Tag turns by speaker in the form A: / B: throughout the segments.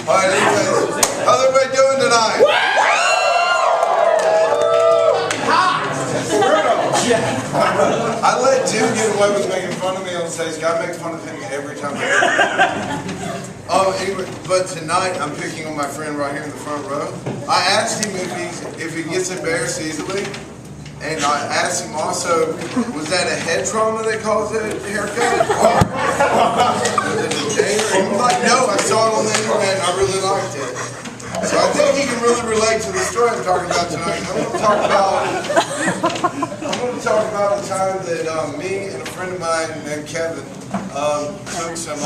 A: Alright, anyways, how's everybody doing tonight? I let Jim get away with making fun of me on stage. I make fun of him every time. Anyway, but tonight I'm picking on my friend right here in the front row. I asked him if he gets embarrassed easily, and I asked him also, was that a head trauma that caused that haircut? Or was it a danger? He was like, no, I saw it on the internet and I really liked it. So I think he can really relate to the story I'm talking about tonight. I'm going to talk about the time that me and a friend of mine named Kevin took some,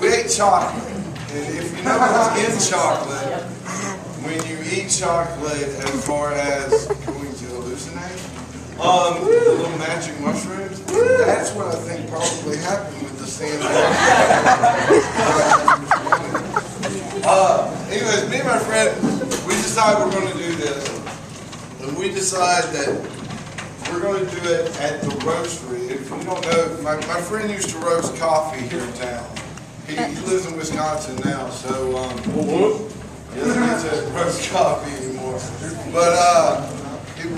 A: we ate chocolate. And if you know what's in chocolate, when you eat chocolate as far as going to hallucinate, the little magic mushrooms, that's what I think probably happened with the sand. Anyways, me and my friend, we decided we're going to do this. And we decide that we're going to do it at the roastery. If you don't know, my friend used to roast coffee here in town. He lives in Wisconsin now, so he doesn't get to roast coffee anymore. But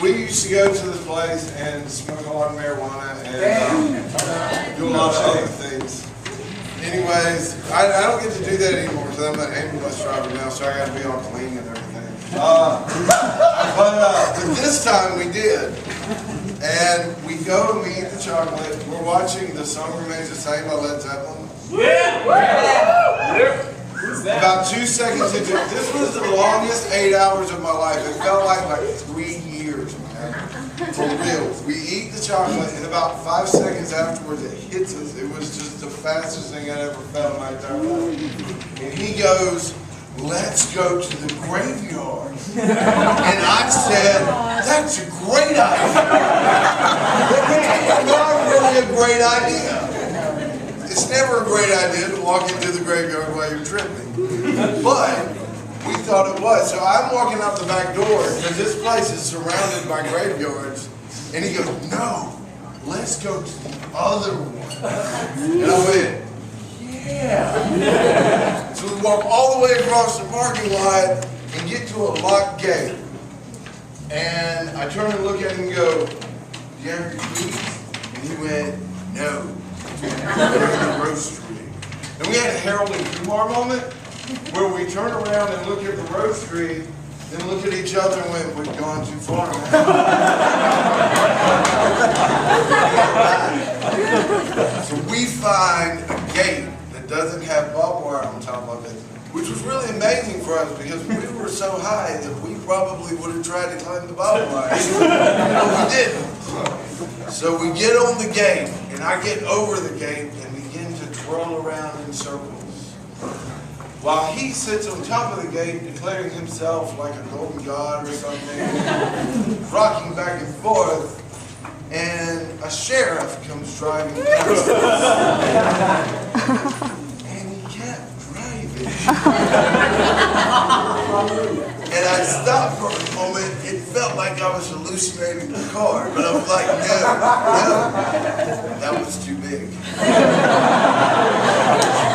A: we used to go to this place and smoke a lot of marijuana and do a lot of other things. Anyways, I don't get to do that anymore because I'm an ambulance driver now, so I got to be all clean and everything. But this time we did. And we go and we eat the chocolate. We're watching The Song Remains the Same by Led Zeppelin. About 2 seconds into it, this was the longest 8 hours of my life. It felt like 3 years, man. For real. We eat the chocolate, and about 5 seconds afterwards, it hits us. It was just the fastest thing I'd ever felt in my entire life. And he goes, let's go to the graveyard. And I said, that's a great idea. Not really a great idea. It's never a great idea to walk into the graveyard while you're tripping. But we thought it was. So I'm walking out the back door because this place is surrounded by graveyards. And he goes, no, let's go to the other one. And I went, yeah. So we walk all the way across the parking lot and get to a locked gate. And I turn and look at him and go, do you have your keys? And he went, no. We're in the roastery. And we had a Harold and Kumar moment where we turn around and look at the roastery, then look at each other and went, we've gone too far, man. So we find a gate that doesn't have barbed wire on top of it, which was really amazing for us because we were so high that we probably would have tried to climb the barbed wire. But we didn't. So we get on the gate, and I get over the gate and begin to twirl around in circles. While he sits on top of the gate, declaring himself like a golden god or something, rocking back and forth, and a sheriff comes driving past us. And he kept driving. And I stopped for a moment. It felt like I was hallucinating the car, but I was like, no, that was too big.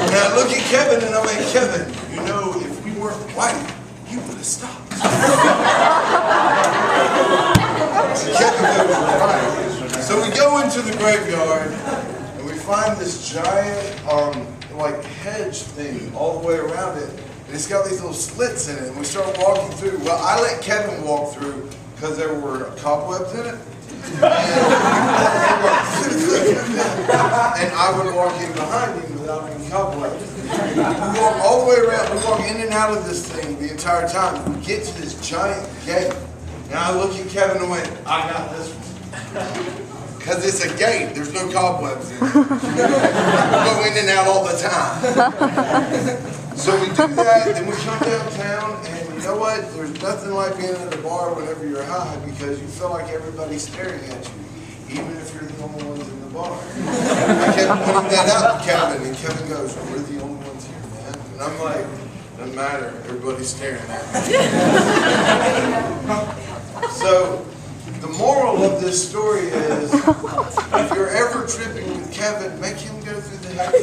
A: And I look at Kevin and I went, Kevin, you know, if we weren't white, you would have stopped. Kevin goes, right. So we go into the graveyard and we find this giant, like hedge thing all the way around it. And it's got these little slits in it. And we start walking through. Well, I let Kevin walk through because there were cobwebs in it. And I would walk in behind him without any cobwebs. We walk all the way around. We walk in and out of this thing the entire time. We get to this giant gate. And I look at Kevin and went, I got this one. Because it's a gate. There's no cobwebs in it. We go in and out all the time. So we do that, then we come downtown, and you know what? There's nothing like being at a bar whenever you're high because you feel like everybody's staring at you, even if you're the only ones in the bar. I kept pointing that out to Kevin, and Kevin goes, we're the only ones here, man. And I'm like, doesn't matter, everybody's staring at me. So, the moral of this story is, if you're ever tripping with Kevin, make him go through the happy